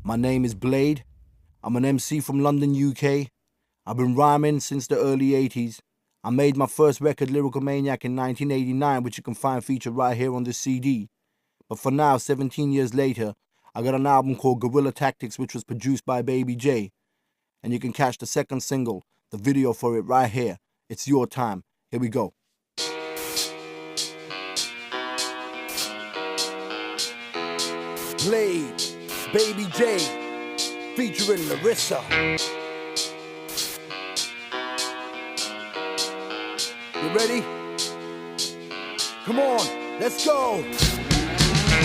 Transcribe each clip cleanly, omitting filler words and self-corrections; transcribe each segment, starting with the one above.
My name is Blade. I'm an MC from London, UK. I've been rhyming since the early 80s. I made my first record, Lyrical Maniac, in 1989, which you can find featured right here on this CD. But for now, 17 years later, I got an album called Guerrilla Tactics, which was produced by Baby J. And you can catch the second single, the video for it right here. It's Your Time. Here we go. Blade, Baby J, featuring Larissa. You ready? Come on, let's go.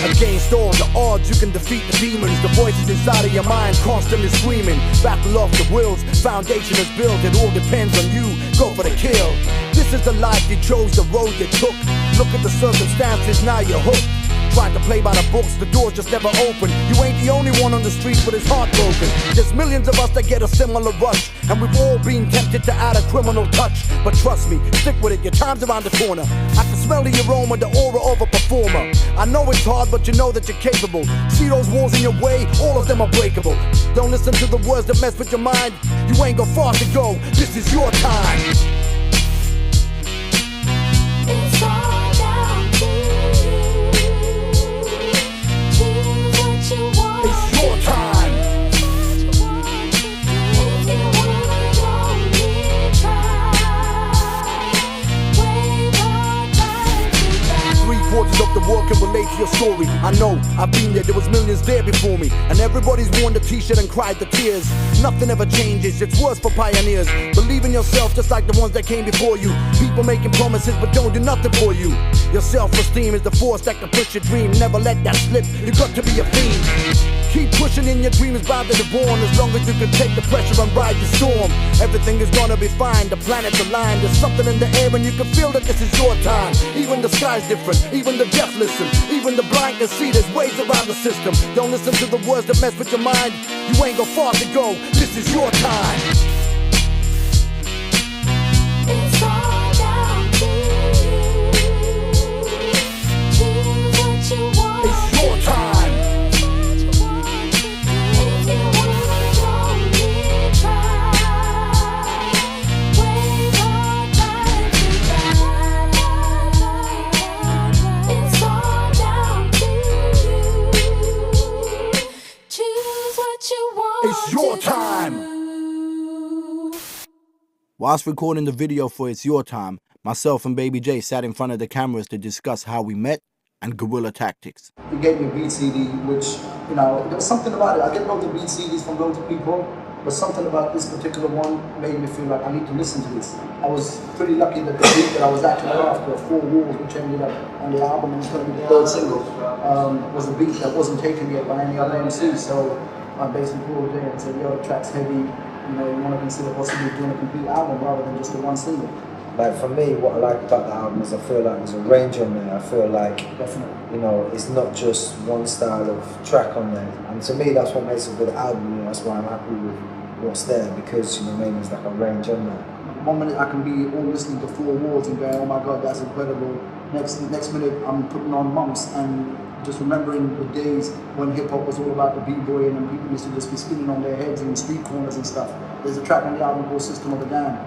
Against all the odds, you can defeat the demons. The voices inside of your mind constantly screaming. Battle off the wills, foundation is built. It all depends on you, go for the kill. This is the life you chose, the road you took. Look at the circumstances, now you're hooked. Tried to play by the books, the doors just never open. You ain't the only one on the street with his heart broken. There's millions of us that get a similar rush, and we've all been tempted to add a criminal touch. But trust me, stick with it, your time's around the corner. I can smell the aroma, the aura of a performer. I know it's hard, but you know that you're capable. See those walls in your way, all of them are breakable. Don't listen to the words that mess with your mind. You ain't got far to go, this is your time. It's all down to It's your time. Three-quarters of the world can relate to your story. I know, I've been there was millions there before me. And everybody's worn the t-shirt and cried the tears. Nothing ever changes, it's worse for pioneers. Believe in yourself just like the ones that came before you. People making promises but don't do nothing for you. Your self-esteem is the force that can push your dream. Never let that slip, you got to be a fiend. Keep pushing in your dream is bound to be born. As long as you can take the pressure and ride the storm, everything is gonna be fine, the planets align. There's something in the air and you can feel that this is your time. Even the sky's different, even the deaf listen. Even the blind can see there's ways around the system. Don't listen to the words that mess with your mind. You ain't got far to go, this is your time. It's all down to you. Choose what you want. It's your time. It's your time. Whilst recording the video for It's Your Time, myself and Baby J sat in front of the cameras to discuss how we met and Guerrilla Tactics. He gave me a beat CD, which, you know, there was something about it. I get loads of beat CDs from loads of people, but something about this particular one made me feel like I need to listen to this. I was pretty lucky that the beat that I was actually after, 4 Walls, which ended up on the album and was going to be the 3rd single, was a beat that wasn't taken yet by any other MC. So I basically called Jay and said, yo, the track's heavy, you know, you want to consider possibly doing a complete album rather than just the 1 single. Like for me, what I like about the album is I feel like there's a range on there. I feel like, Definitely. you know, it's not just one style of track on there. And to me, that's what makes a good album. You know, that's why I'm happy with what's there, because, you know, maybe there's like a range on there. One minute I can be all listening to 4 Walls and going, oh my God, that's incredible. Next minute I'm putting on Mumps and just remembering the days when hip-hop was all about the b-boying and people used to just be spinning on their heads in street corners and stuff. There's a track on the album called System of a Down,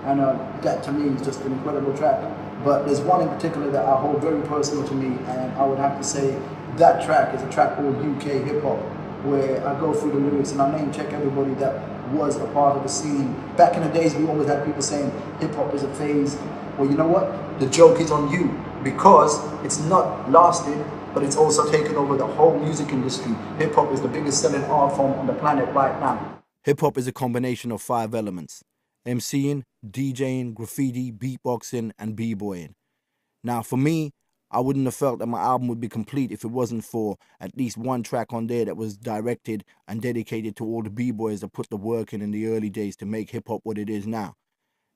and that to me is just an incredible track. But there's one in particular that I hold very personal to me, and I would have to say that track is a track called UK Hip-Hop, where I go through the lyrics and I name check everybody that was a part of the scene. Back in the days, we always had people saying hip-hop is a phase. Well, you know what? The joke is on you, because it's not lasted, but it's also taken over the whole music industry. Hip-hop is the biggest selling art form on the planet right now. Hip-hop is a combination of 5 elements: MCing, DJing, graffiti, beatboxing, and b-boying. Now, for me, I wouldn't have felt that my album would be complete if it wasn't for at least one track on there that was directed and dedicated to all the b-boys that put the work in the early days to make hip-hop what it is now.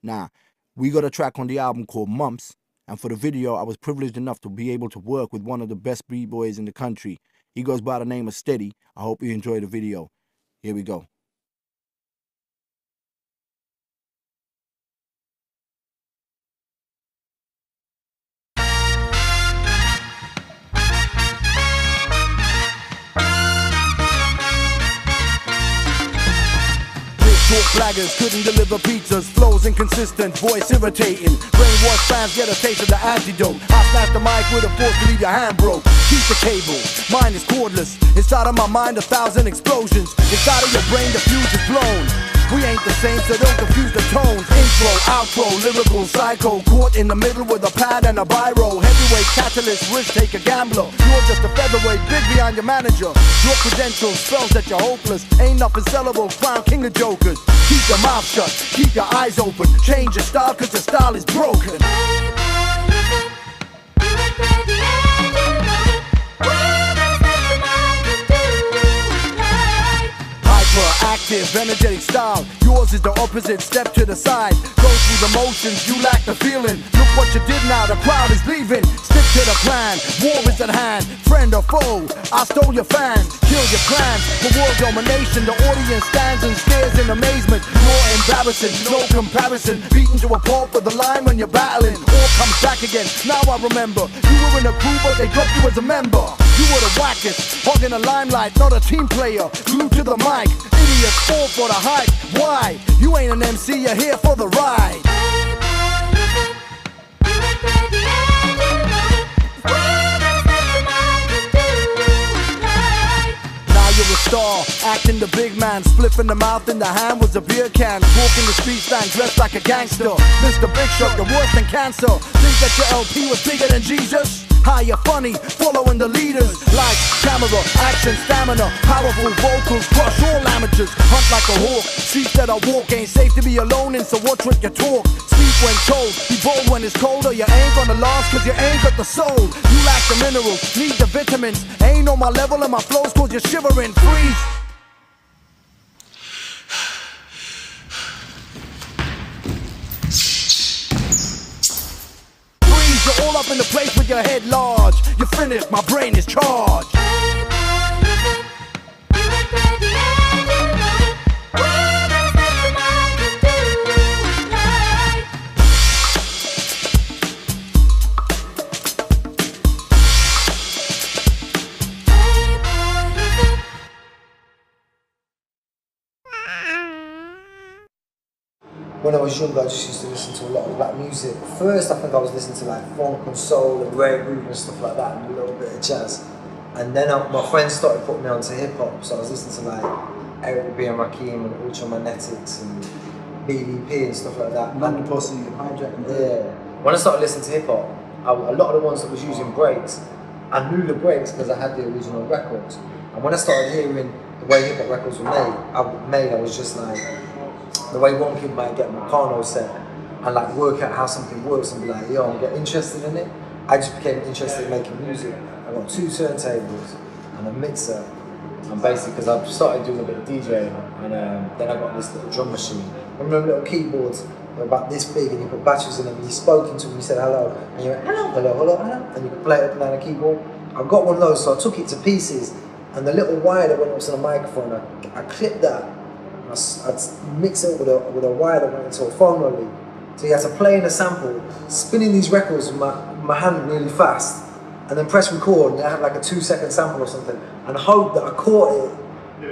Now, we got a track on the album called Mumps, and for the video, I was privileged enough to be able to work with one of the best b-boys in the country. He goes by the name of Steady. I hope you enjoy the video. Here we go. baggers couldn't deliver pizzas. Flows inconsistent, voice irritating. Brainwash fans get a taste of the antidote. I snap the mic with a force to leave your hand broke. Keep the cable, mine is cordless. Inside of my mind 1,000 explosions. Inside of your brain the fuse is blown. We ain't the same, so don't confuse the tones. Intro, outro, lyrical, psycho. Caught in the middle with a pad and a biro. Heavyweight, catalyst, risk taker, gambler. You're just a featherweight, big behind your manager. Your credentials spells that you're hopeless. Ain't nothing sellable, crown king of jokers. Keep your mouth shut, keep your eyes open. Change your style, cause your style is broken. Active, energetic style. Yours is the opposite, step to the side. Go through the motions, you lack the feeling. Look what you did now, the crowd is leaving. Stick to the plan, war is at hand. Friend or foe, I stole your fans. Kill your plans, for world domination. The audience stands and stares in amazement. More embarrassing, no comparison. Beaten to a pulp with the line when you're battling. All comes back again, now I remember. You were in a crew but they dropped you as a member. You were the wackest, hogging the limelight. Not a team player, glued to the mic. Idiots fall for the hype. Why? You ain't an MC, you're here for the ride. Now you're a star, acting the big man. Spliff in the mouth, in the hand was a beer can. Walking the street stand dressed like a gangster. Mr. Big Shot, you're worse than cancer. Think that your LP was bigger than Jesus? High, you're funny, following the leaders. Lights, camera, action, stamina. Powerful vocals, crush all amateurs. Hunt like a hawk, streets that I walk. Ain't safe to be alone in, so watch what you talk. Speak when told, be bold when it's cold. Or you ain't gonna last, cause you ain't got the soul. You lack the minerals, need the vitamins. Ain't on my level and my flows cause you're shivering. Freeze. You're all up in the place with your head large. You're finished, my brain is charged. When I was younger, I just used to listen to a lot of black music. First, I think I was listening to like funk and soul and rare groove and stuff like that, and a little bit of jazz. And then my friends started putting me onto hip hop, so I was listening to like Eric B and Rakim and Ultramagnetics and BDP and stuff like that. London Posse, Hijack and yeah. When I started listening to hip hop, a lot of the ones that was using breaks, I knew the breaks because I had the original records. And when I started hearing the way hip hop records were made, I was just like, the way one kid might get Meccano set and like work out how something works and be like, yo, I'm getting interested in it. I just became interested in making music. I got 2 turntables and a mixer, and basically because I've started doing a bit of DJing, and then I got this little drum machine. I remember little keyboards, they're about this big, and you put batteries in them, and you spoke into them, you said hello, and you went hello, hello, hello, hello, and you could play it up and down a keyboard. I got one of those, so I took it to pieces, and the little wire that went up to the microphone, I clipped that. I'd mix it with a wire that went into a phone only. So you had to play in a sample, spinning these records with my hand really fast, and then press record, and I had like a 2-second sample or something, and hope that I caught it,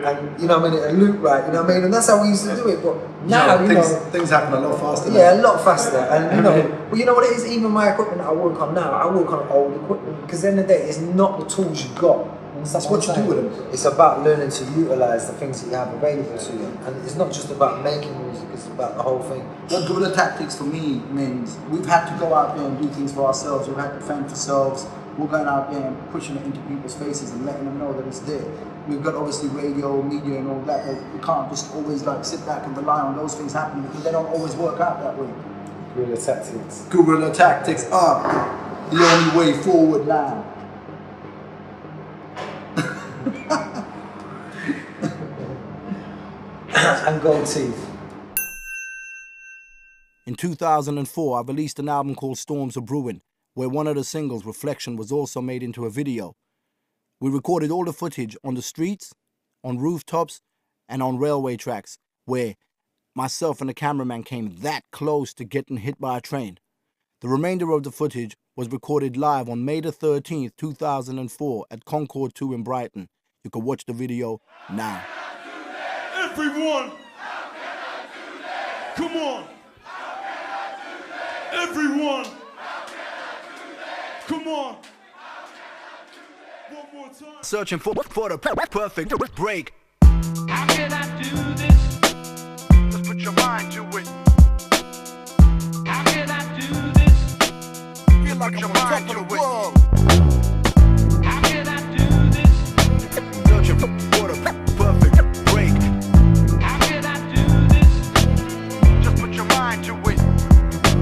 and you know what I mean, it looped right, you know what I mean, and that's how we used to do it. But now, things happen a lot faster. Yeah, a lot faster, and you know, but you know what it is, even my equipment I work on now, I work on old equipment, because at the end of the day, it's not the tools you got. That's what you do with them. It's about learning to utilise the things that you have available to you. And it's not just about making music, it's about the whole thing. Well, Guerrilla Tactics for me means we've had to go out there and do things for ourselves. We've had to fend for ourselves. We're going out there and pushing it into people's faces and letting them know that it's there. We've got obviously radio, media and all that, but we can't just always like sit back and rely on those things happening because they don't always work out that way. Guerrilla Tactics. Guerrilla Tactics are the only way forward now. And gold teeth. In 2004, I released an album called Storms Are Brewing, where one of the singles, Reflection, was also made into a video. We recorded all the footage on the streets, on rooftops, and on railway tracks, where myself and the cameraman came that close to getting hit by a train. The remainder of the footage was recorded live on May the 13th, 2004 at Concord 2 in Brighton. You can watch the video now. Everyone! Come on. Everyone. Come on. One more time. Searching for the perfect break. How can I do this? Just put your mind to it. How can I do this? Feel like I'm on top of the world. How can I do this? Searching for the perfect break. How can I do this? Just put your mind to it.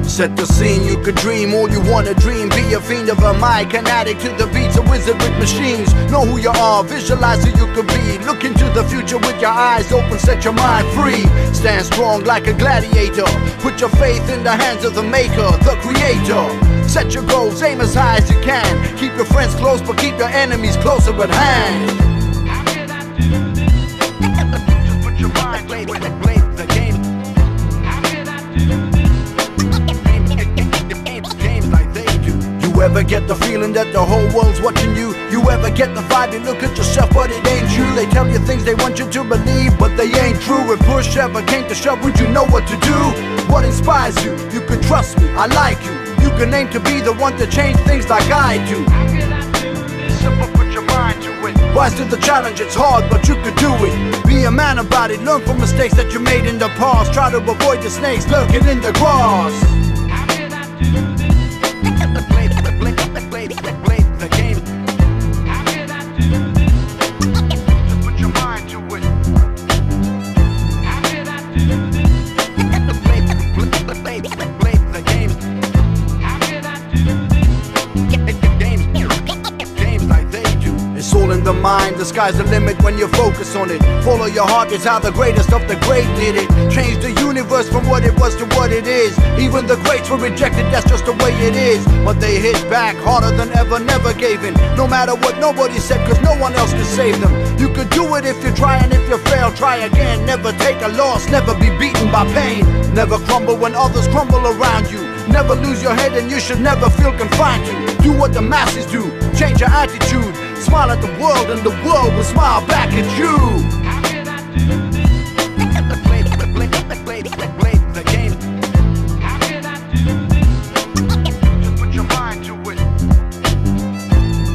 Set the scene, you could dream all you wanna dream. Be a fiend of a mic, an addict to the beats, a wizard with machines. Know who you are, visualize who you could be. Look into the future with your eyes open, set your mind free. Stand strong like a gladiator. Put your faith in the hands of the maker, the creator. Set your goals, aim as high as you can. Keep your friends close, but keep your enemies closer at hand. How can I do this? Just put your mind to it. Play the game. How can I do this? Games like they do. You ever get the feeling that the whole world's watching you? You ever get the vibe you look at yourself but it ain't you? They tell you things they want you to believe but they ain't true. If push ever came to shove, would you know what to do? What inspires you? You can trust me, I like you. You can aim to be the one to change things like I do. How can I do this? Simple, put your mind to it. Rise to the challenge, it's hard, but you could do it. Be a man about it, learn from mistakes that you made in the past. Try to avoid the snakes lurking in the grass. How can I do this? Play the game. How can I do this? Just put your mind to it. How can I do this? Play the game. How can I do this? Games like they do. It's all in the mind, the sky's the limit when you focus on it. Follow your heart is how the greatest of the great did it. Change the universe from what it was to what it is. Even the greats were rejected, that's just the way it is. But they hit back harder than ever, never gave in. No matter what nobody said, cause no one else could save them. You could do it if you try, and if you fail, try again. Never take a loss, never be beaten by pain. Never crumble when others crumble around you. Never lose your head and you should never feel confined to. Do what the masses do, change your attitude. Smile at the world and the world will smile back at you. How can I do this? Play the game. How can I do this? Just put your mind to it.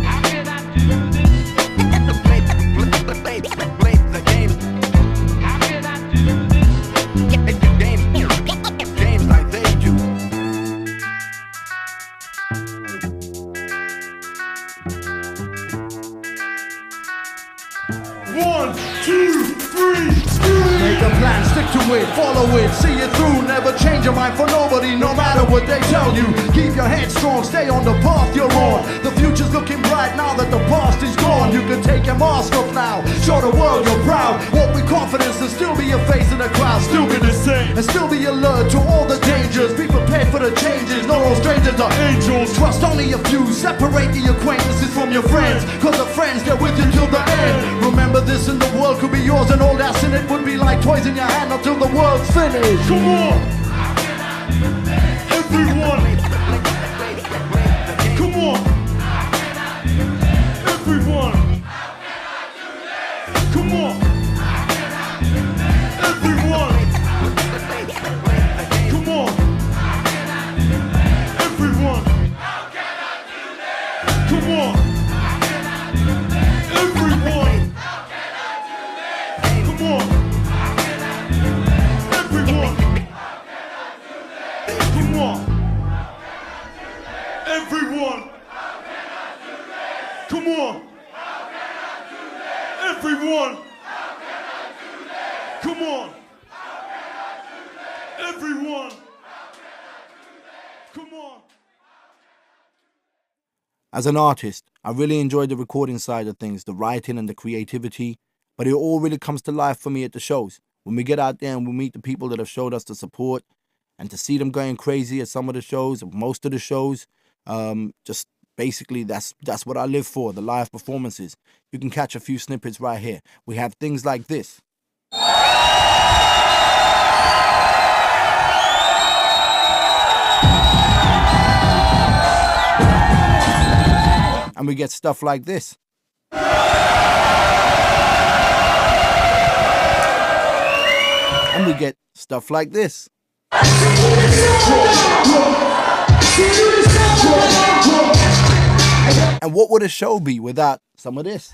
How can I do this? Play the game. How can I do this? Games like they do. One, two, three, Make a plan, stick to it, follow it, see it through. Never change your mind for nobody, no matter what they tell you. Keep your head strong, stay on the path you're on. The future's looking bright now that the past is gone. You can take your mask off now, show the world you're proud. Walk with confidence and still be a face in the crowd. Still be the same, and still be alert to all the dangers. Be prepared for the changes, not all strangers are angels. Trust only a few, separate the acquaintances from your friends. Cause the friends, they're with you till the end. Remember this and the world could be yours, and all that's in it would be like toys in your hand until the world's finished. come on! Everyone! Come on! Everyone! Come on! Everyone! Come on! Everyone! Come on! Everyone! Come on! Everyone! Come on! Everyone! Come on! Everyone! Come on! Everyone! Come on! As an artist, I really enjoy the recording side of things, the writing and the creativity, but it all really comes to life for me at the shows. When we get out there and we meet the people that have showed us the support, and to see them going crazy at some of the shows, most of the shows, just basically that's what I live for, the live performances. You can catch a few snippets right here. We have things like this. And we get stuff like this. And we get stuff like this. And what would a show be without some of this?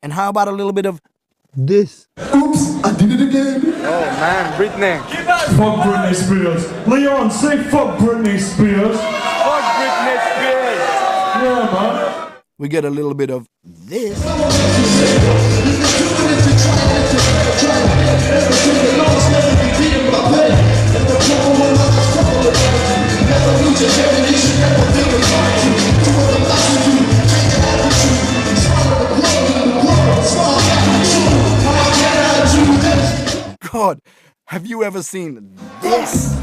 And how about a little bit of this? Oops, I did it again. Oh man, Britney. Fuck Britney Spears. Leon, say fuck Britney Spears. Fuck Britney Spears. Yeah, man. We get a little bit of this. God, have you ever seen this?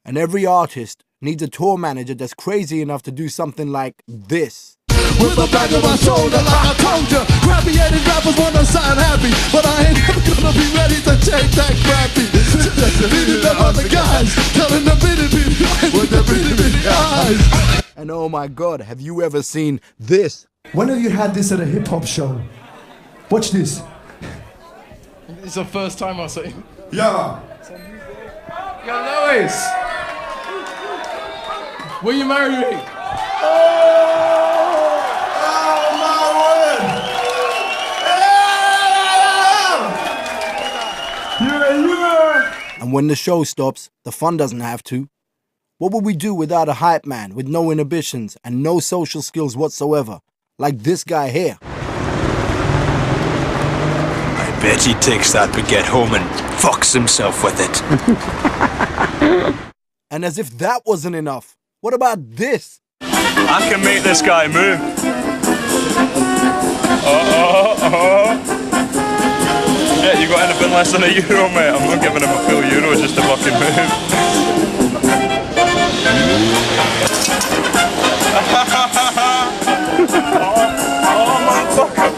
And every artist needs a tour manager that's crazy enough to do something like this. With my back on my shoulder, like I told ya. Crappy-headed rappers wanna sound happy, but I ain't never gonna be ready to take that crappy. Beating them other guys, telling them bitty with the bitty eyes. And oh my God, have you ever seen this? When have you had this at a hip hop show? Watch this. It's the first time I saw him. Yeah. Yo, Lois! Will you marry me? And when the show stops, the fun doesn't have to. What would we do without a hype man with no inhibitions and no social skills whatsoever, like this guy here? I bet he takes that baguette home and fucks himself with it. And as if that wasn't enough, what about this? I can make this guy move. Yeah, you got anything less than €1, mate? I'm not giving him a full euro just to fucking move. oh, motherfucker.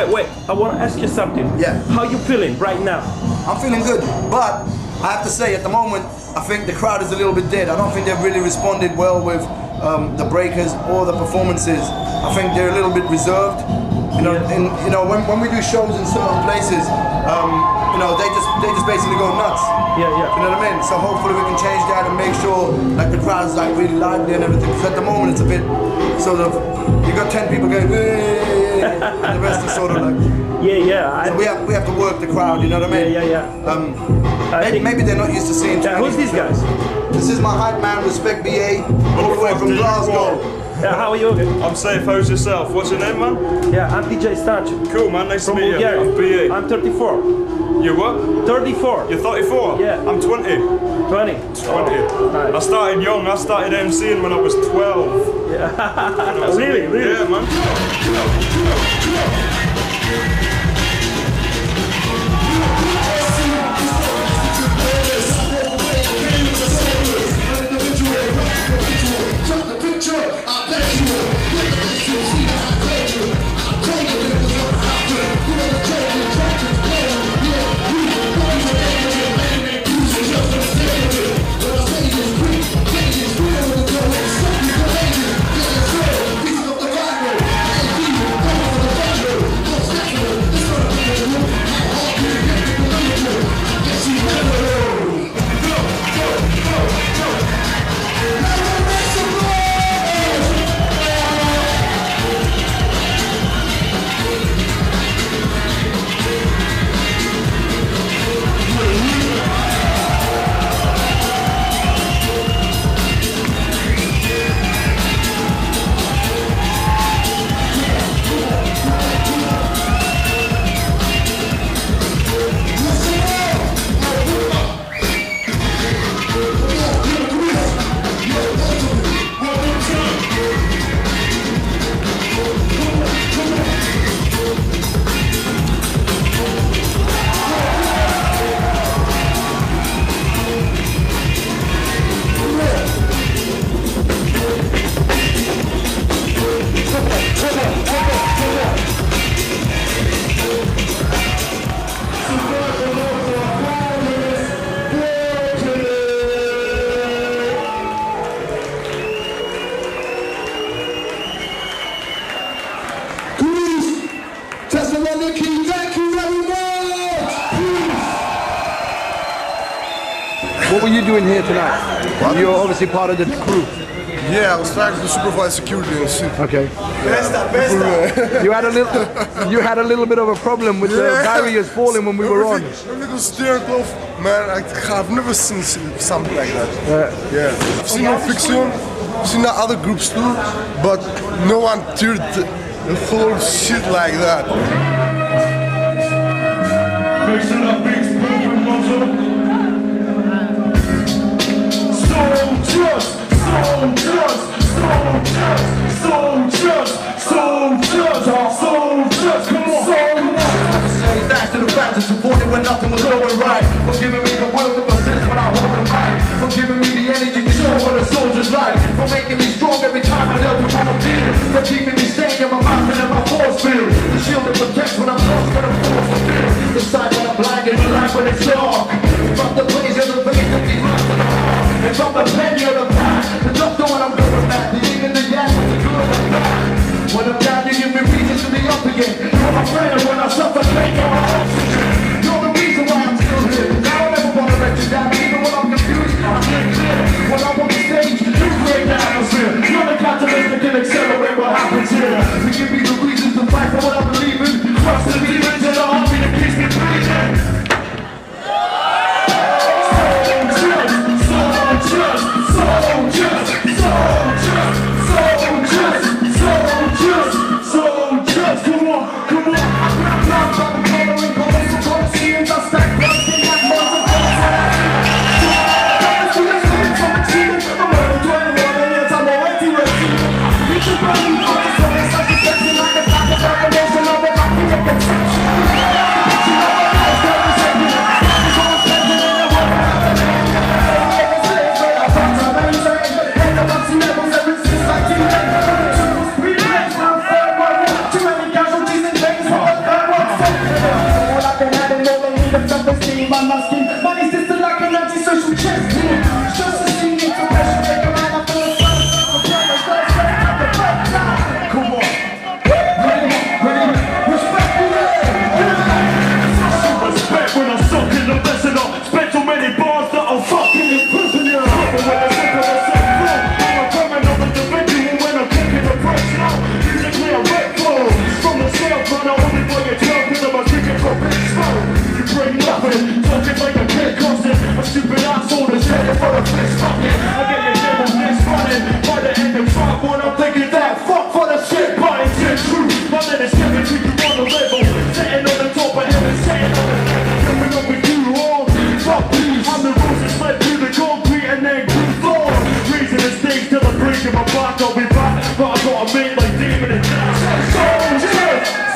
Wait. I want to ask you something. Yeah. How you feeling right now? I'm feeling good, but I have to say at the moment, I think the crowd is a little bit dead. I don't think they've really responded well with the breakers or the performances. I think they're a little bit reserved. You know, and you know when we do shows in certain places, you know, they just basically go nuts. Yeah. You know what I mean? So hopefully we can change that and make sure like the crowd is like really lively and everything. Because at the moment it's a bit sort of, you got 10 people going, and the rest is sort of like. Yeah. We have to work the crowd. You know what I mean? Yeah. Maybe they're not used to seeing. Who's these guys? This is my hype man, Respect BA, all the way from Glasgow. Yeah, how are you? I'm safe, how's yourself? What's your name, man? Yeah, I'm DJ Stanch. Cool, man, nice From to meet Bulgaria. you. I'm BA. I'm 34. You what? 34. You're 34? Yeah. I'm 20. 20. 20. Nice. I started young, I started MCing when I was 12. Yeah. Really? Yeah, man. doing here tonight? You're obviously part of the crew. Yeah, I was trying to supervise security and shit. Okay. You had a little bit of a problem with the barriers falling when we were on. Everything was steering off, man. I've never seen something like that. Yeah. I've seen no fiction, I've seen other groups too, but no one tiered the whole shit like that. Mixing up beats, moving muscle. Soldiers, soldiers, soldiers, soldiers, soldiers, soldiers, come on. Thanks to the factors supporting when nothing was going right. For giving me the will to persist when I hold the mic. For giving me the energy to show what a soldier's like. For making me strong every time I help you when I'm dealing. For keeping me sane in my mind and in my force field. The shield that protects when I'm lost, when I'm forced to feel. The sight when I'm blind and the light when it's dark. From the blaze of the veins that be lost in the heart. And from the penny of the past, the doctor when I'm going back. The yin and the yang, the good and the bad. When I'm down, you give me reasons to be up again. You're my friend, and when I suffer, take your oxygen. You're the reason why I'm still here. I don't ever want to let you down, even when I'm confused. I'm clear. When I'm on the stage, you create the atmosphere. You're the catalyst that can accelerate what happens here. To give me the reasons to fight for what I believe in. Trust the demons and the army that keeps me breathing. Soldiers, soldiers, soldiers, soldiers, soldiers, soldiers, come on, come on. I'm from the coloring colors of Colosseums. I stack bloods in that muscle. I'm over 21 years, I'm already ready. You should probably know the song is such a section like a type of revelation of a lucky conception. Money's just like an anti-social chess team. Just to see me to pressure, take a man up to the front. Come on. Ready, respect me. Respect when I'm stuck in the vessel. Spent too many bars that I'm fucking in prison. When I sit on the set floor, I'm a criminal individual when I'm kicking the pressure out. Musically a red flow. From the south, run out only for your 12 because I'm a drinking for big smoke. You bring nothing, talking like a kid constant. A stupid asshole that's headed for a fist bucket. I get your devil next running. By the end of time, when I'm thinking that fuck for the shit, but it's just true. My men is giving to you on the level. Sitting on the top of heaven, sitting on the level. Coming up with you on. Fuck please, I'm the roses fled through the concrete and then grew floor. Reason is things till I break in my back, I'll be back. But I gotta make like demon and soldiers,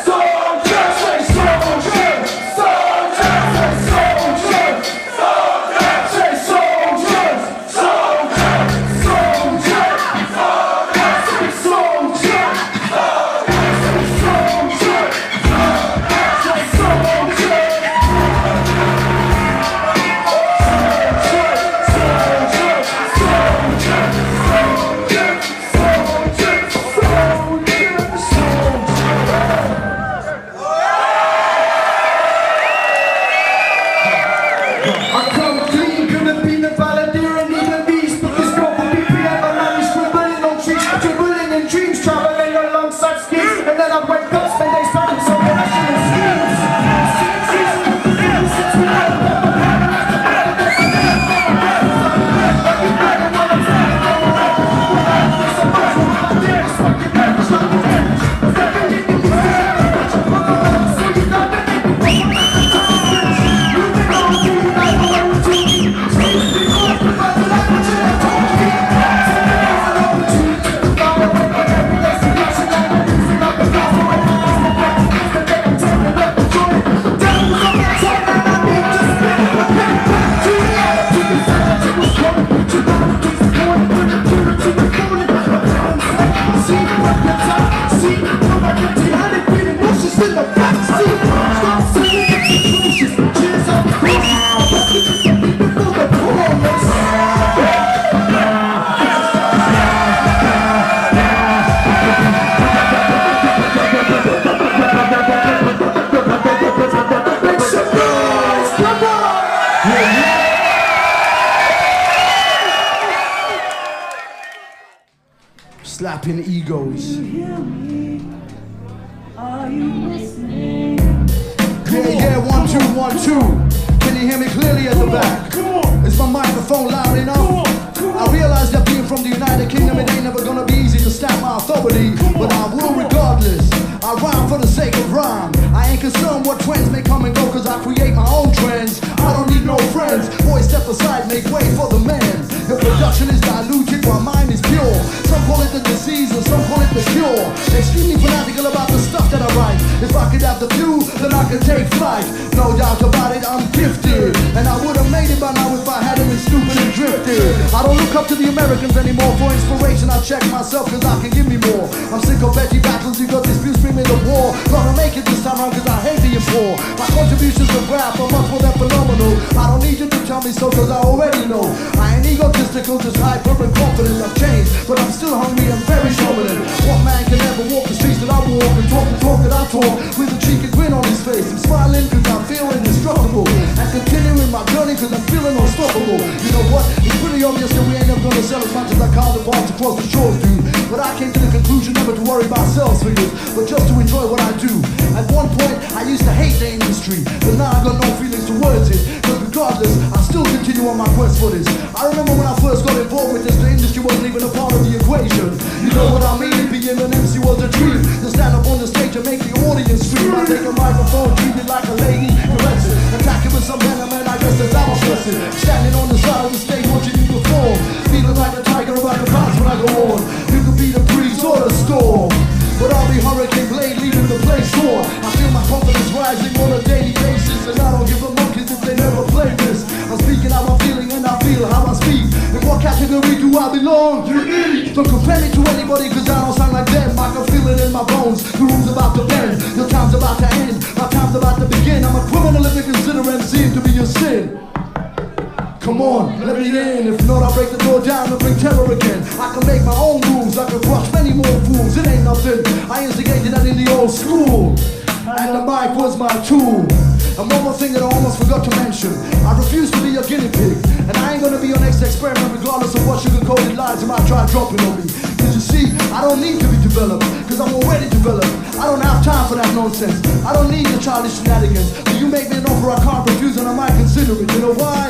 soldiers, say soldiers, soldiers, say soldiers, soldiers, say soldiers, soldiers. slapping egos. Yeah, 1, 2, 1, 2. Can you hear me clearly at the back? Is my microphone loud enough? I realize that being from the United Kingdom, it ain't never gonna be easy to stamp my authority, but I will regardless. I rhyme for the sake of rhyme. I ain't concerned what trends may come and go, cause I create my own trends. I don't need no friends. Boys, step aside, make way for the man. Your production is diluted while mine is pure. Some call it the disease and some call it the cure. Extremely fanatical about the stuff that I write. If I could have the view, then I could take flight. No doubt about it, I'm gifted. And I would have made it by now if I hadn't been stupid and drifted. I don't look up to the Americans anymore for inspiration. I check myself cause I can give me more. I'm sick of petty battles, you got disputes screaming the war. Gonna make it this time around cause I hate being poor. My contributions to rap are much more than phenomenal. I don't need you to tell me so cause I already know. I ain't egotistical, just hyper and confident. I've changed, but I'm still hungry and very dominant. What man can ever walk the streets that I walk and talk the talk that I talk with a cheeky grin on his face? I'm smiling cause I feel indestructible and continuing my journey cause I'm feeling unstoppable. You know what? It's pretty obvious that we ain't never gonna sell as much as our counterparts across the shores do. But I came to the conclusion never to worry about sales figures, but just to enjoy what I do. At one point, I used to hate the industry, but now I got no feelings towards it. But regardless, I still continue on my quest for this. I remember when I first got involved with this, the industry wasn't even a part of the equation. You know what I mean? Being an MC was a dream. To stand up on the stage and make the audience scream. I take a microphone, treat it like a lady, caress it. Attack it with some venom, and I guess that's how I bless it. Standing on the side of the stage watching you perform, feeling like a tiger about to bounce when I go on. You could be the breeze or the storm, but I'll be Hurricane Blade leaving the place sore. I feel my confidence rising on a daily basis, and I don't give a monkeys if they never play this. I'm speaking how I'm feeling and I feel how I speak. In what category do I belong? Unique. Don't compare me to anybody cause I don't sound like them. I can feel it in my bones, the room's about to bend. Your time's about to end, my time's about to begin. I'm a criminal if you consider MCing to be a sin. Come on, let me in. If not, I'll break the door down and bring terror again. I can make my own rules, I can crush many more fools. It ain't nothing, I instigated that in the old school. And the mic was my tool. And one more thing that I almost forgot to mention. I refuse to be a guinea pig, and I ain't gonna be your next experiment regardless of what sugar-coated lies you might try dropping on me. Cause you see, I don't need to be developed, cause I'm already developed. I don't have time for that nonsense. I don't need the childish shenanigans. When you make me an offer I can't refuse, and I might consider it. You know why?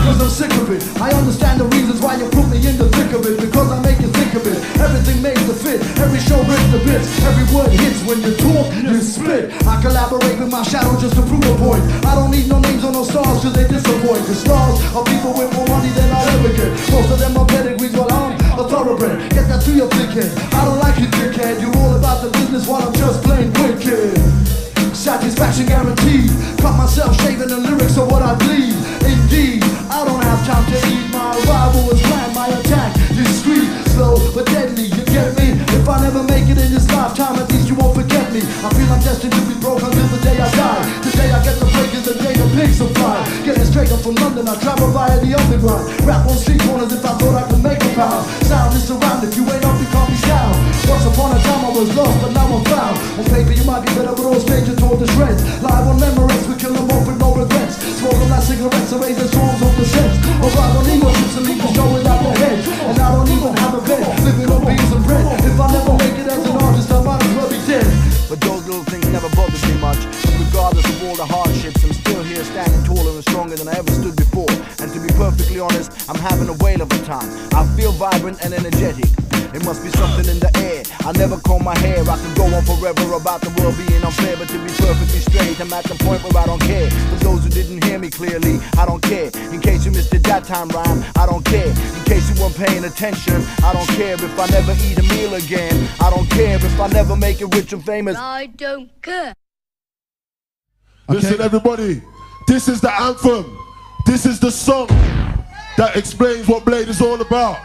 Cause I'm sick of it. I understand the reasons why you put me in the thick of it. Because I make you think of it. Everything makes the fit. Every show breaks the bits. Every word hits. When you talk, you spit. I collaborate with my shadow just to prove a point. I don't need no names or no stars cause they disappoint. Cause stars are people with more money than I'll ever get. Most of them are pedigrees while I'm a thoroughbred. Get that to your thickhead. I don't like you dickhead. You're all about the business while I'm just plain wicked. Satisfaction guaranteed. Cut myself shaving the lyrics of what I bleed. Indeed, I don't have time to eat. My arrival was planned, my attack discreet, slow but deadly, you get me? If I never make it in this lifetime, at least you won't forget me. I feel I'm destined to be broke until the day I die. Today I get the break is the day the pigs will fly. Getting straight up from London, I travel via the underground. Rap on street corners if I thought I could make a pound. Sound is around, if you ain't up, you can't be down. Once upon a time I was lost, but now I'm found. On paper you might be better, but on stage you're torn to shreds. Live on Memorex, we kill them off with no regrets. Smoke them like cigarettes and raise their songs off the sets. Or ride on ego trips and leave the show without the head. And I don't even have a bed, living on beans and bread. If I never make it as an artist, I might as well be dead. But those little things never bothered me much. Regardless of all the hardships, I'm still here standing taller and stronger than I ever stood before. And to be perfectly honest, I'm having a whale of a time. I feel vibrant and energetic. It must be something in the air. I never comb my hair. I could go on forever about the world being unfair, but to be perfectly straight, I'm at the point where I don't care. For those who didn't hear me clearly, I don't care. In case you missed it that time rhyme, I don't care. In case you weren't paying attention, I don't care if I never eat a meal again. I don't care if I never make it rich and famous. I don't care. Listen, everybody, this is the anthem. This is the song that explains what Blade is all about.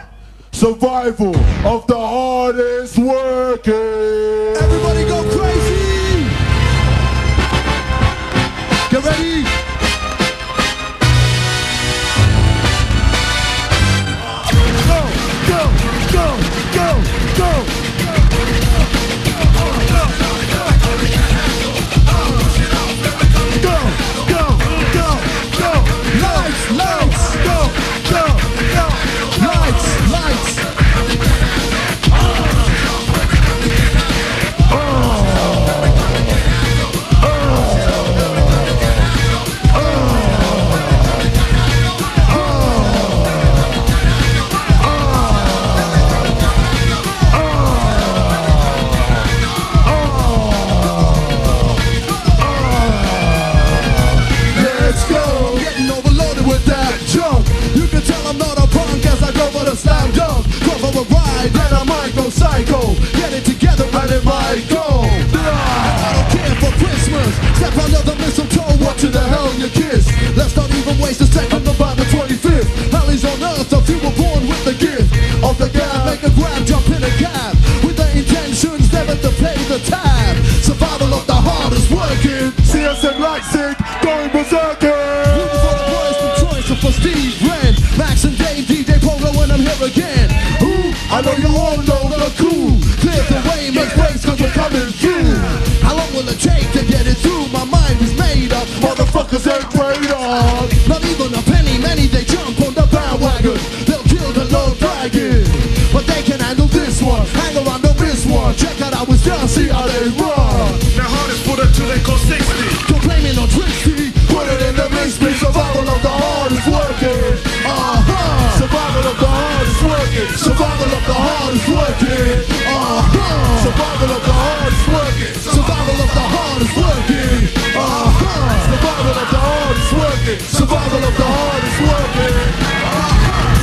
Survival of the hardest working. Everybody go crazy! Get ready! Go, go, go, go, go! Go, go, go, go! Lights, lights! Go, go, go! Lights, lights! will it take to get it through? My mind is made up. Motherfuckers ain't prayed on. Not even a penny, many they jump on the bandwagon. They'll kill the low dragon, but they can handle this one. Hang around, don't miss one. Check out how it's done, see how they run. Their hardest put it till they go 60. Complaining on Twisty, put it in the mix, please. Survival of the hardest working. Survival of the hardest working. Survival of the hardest working. Survival of the hardest working. Survival of the hardest working. Survival of the hardest working. Survival of the hardest working.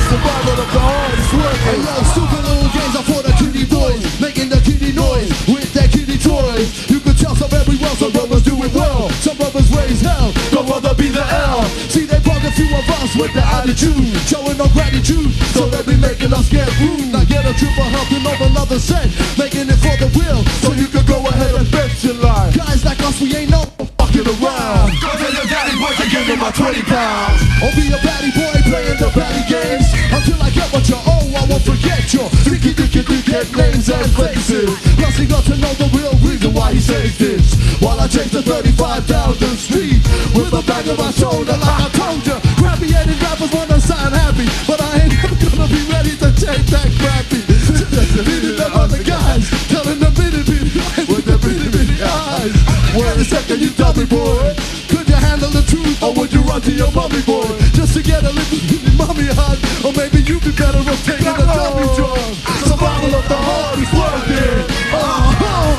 Survival of the hardest working. Hey yo, stupid little games are for the kitty boys, making the kitty noise with their kitty toys. You can tell some very well, some brothers do it well. Some brothers raise hell, don't rather be the L. See, they brought a few of us with the attitude, showing no gratitude, so they be making us get rude. Now get a trip for helping over another set, making it for the will, so you can go ahead and bet your life. Guys like us, we ain't no fucking around. Go to your daddy boy to give him my 20 pounds. Or be a baddie boy playing the baddie games, until I get what you owe, I won't forget your dicky names and faces. Plus he got to know the real reason why he says this, while I chase the 35 down the street with a bag on my shoulder like I told ya. Crappy-headed rappers wanna sound happy, but I ain't never gonna be ready to take that crappy. Beating them other guys, telling them bitty lies with their bitty eyes. Wait a second, you tell me boy, could you handle the truth, or would you run to your mommy boy, just to get a little mommy hug? Or maybe you'd be better off taking a dummy job. Survival of the hardest working.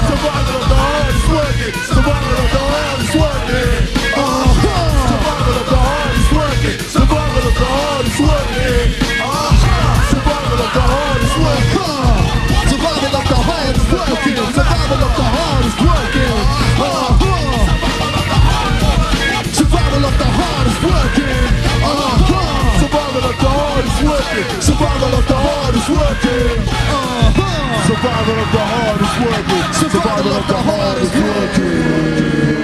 Survival of the hardest working. Survival of the hardest working. Survival of the hardest working. Survival of the hardest working. Survival of the hardest working. Survival of the hardest working. Survival of the hardest working. Survival of the hardest working. Survival of the hardest working. Survival of the hardest working. Survival of the hardest working. Survival of the hardest working.